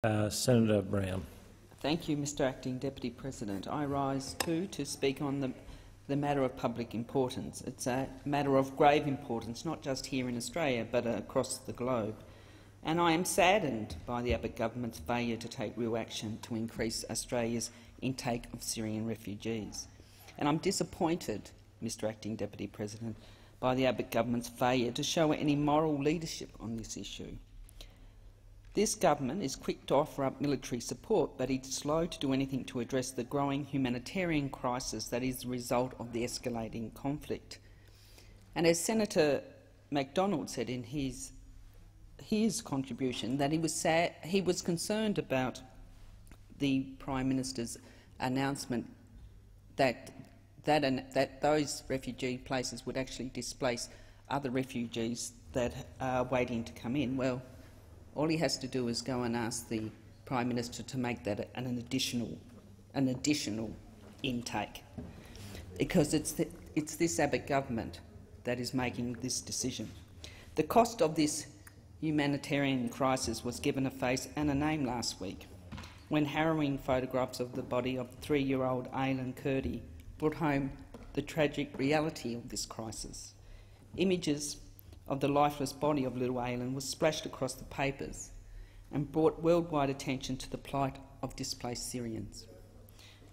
Senator Brown. Thank you, Mr Acting Deputy President. I rise too to speak on the matter of public importance. It's a matter of grave importance, not just here in Australia but across the globe. And I am saddened by the Abbott government's failure to take real action to increase Australia's intake of Syrian refugees. And I'm disappointed, Mr Acting Deputy President, by the Abbott government's failure to show any moral leadership on this issue. This government is quick to offer up military support, but it's slow to do anything to address the growing humanitarian crisis that is the result of the escalating conflict. And as Senator MacDonald said in his contribution, that he was concerned about the Prime Minister's announcement that those refugee places would actually displace other refugees that are waiting to come in. Well, all he has to do is go and ask the Prime Minister to make that an additional intake, because it's this Abbott government that is making this decision. The cost of this humanitarian crisis was given a face and a name last week, when harrowing photographs of the body of 3-year-old Aylan Kurdi brought home the tragic reality of this crisis. Images of the lifeless body of little Aylan was splashed across the papers and brought worldwide attention to the plight of displaced Syrians.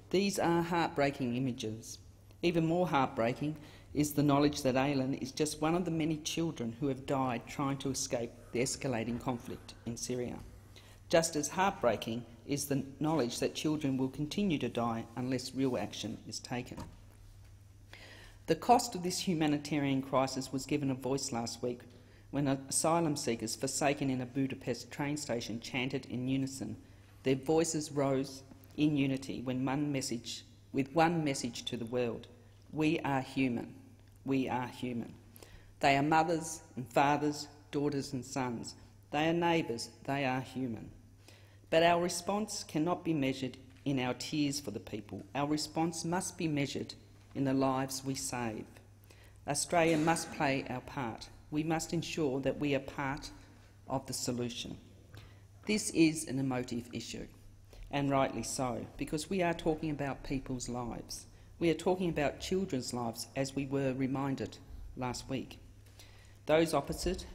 These are heartbreaking images. Even more heartbreaking is the knowledge that Aylan is just one of the many children who have died trying to escape the escalating conflict in Syria. Just as heartbreaking is the knowledge that children will continue to die unless real action is taken. The cost of this humanitarian crisis was given a voice last week when asylum seekers forsaken in a Budapest train station chanted in unison. Their voices rose in unity with one message to the world: we are human, we are human. They are mothers and fathers, daughters and sons. They are neighbours, they are human. But our response cannot be measured in our tears for the people. Our response must be measured in the lives we save. Australia must play our part. We must ensure that we are part of the solution. This is an emotive issue, and rightly so, because we are talking about people's lives. We are talking about children's lives, as we were reminded last week. Those opposite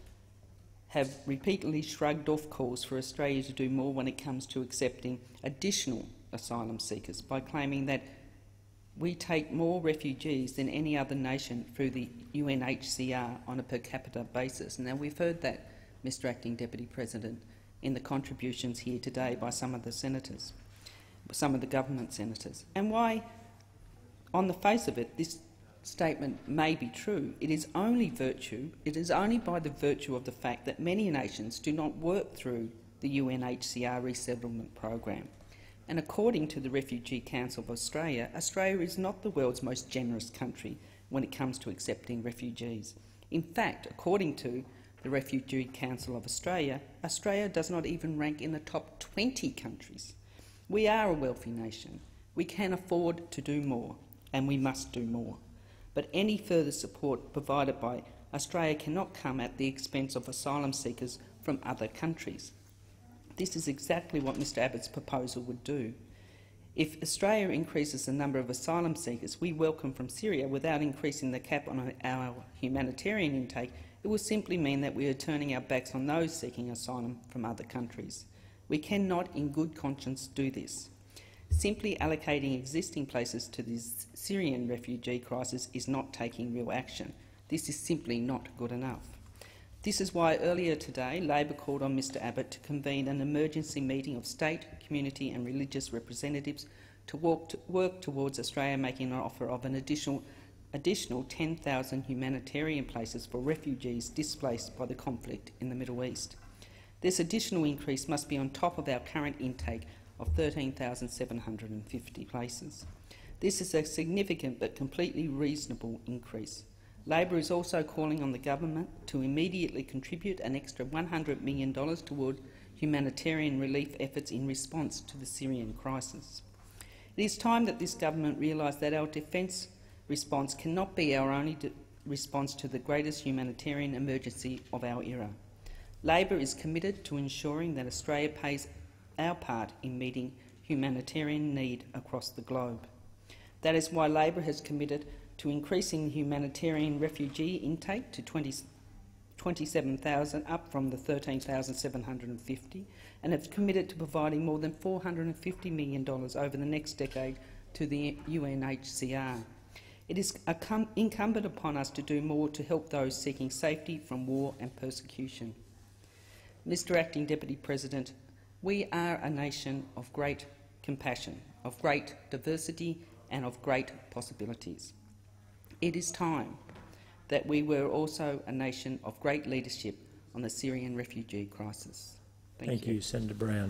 have repeatedly shrugged off calls for Australia to do more when it comes to accepting additional asylum seekers by claiming that we take more refugees than any other nation through the UNHCR on a per capita basis. Now, we've heard that, Mr Acting Deputy President, in the contributions here today by some of the senators, some of the government senators. And why, on the face of it, this statement may be true, it is only by the virtue of the fact that many nations do not work through the UNHCR resettlement program. And according to the Refugee Council of Australia, Australia is not the world's most generous country when it comes to accepting refugees. In fact, according to the Refugee Council of Australia, Australia does not even rank in the top 20 countries. We are a wealthy nation. We can afford to do more, and we must do more. But any further support provided by Australia cannot come at the expense of asylum seekers from other countries. This is exactly what Mr Abbott's proposal would do. If Australia increases the number of asylum seekers we welcome from Syria without increasing the cap on our humanitarian intake, it will simply mean that we are turning our backs on those seeking asylum from other countries. We cannot, in good conscience, do this. Simply allocating existing places to this Syrian refugee crisis is not taking real action. This is simply not good enough. This is why earlier today Labor called on Mr Abbott to convene an emergency meeting of state, community and religious representatives to work towards Australia making an offer of an additional 10,000 humanitarian places for refugees displaced by the conflict in the Middle East. This additional increase must be on top of our current intake of 13,750 places. This is a significant but completely reasonable increase. Labor is also calling on the government to immediately contribute an extra $100 million toward humanitarian relief efforts in response to the Syrian crisis. It is time that this government realise that our defence response cannot be our only response to the greatest humanitarian emergency of our era. Labor is committed to ensuring that Australia pays our part in meeting humanitarian need across the globe. That is why Labor has committed to increasing humanitarian refugee intake to 27,000, up from the 13,750, and have committed to providing more than $450 million over the next decade to the UNHCR. It is incumbent upon us to do more to help those seeking safety from war and persecution. Mr. Acting Deputy President, we are a nation of great compassion, of great diversity and of great possibilities. It is time that we were also a nation of great leadership on the Syrian refugee crisis. Thank you. Senator Brown.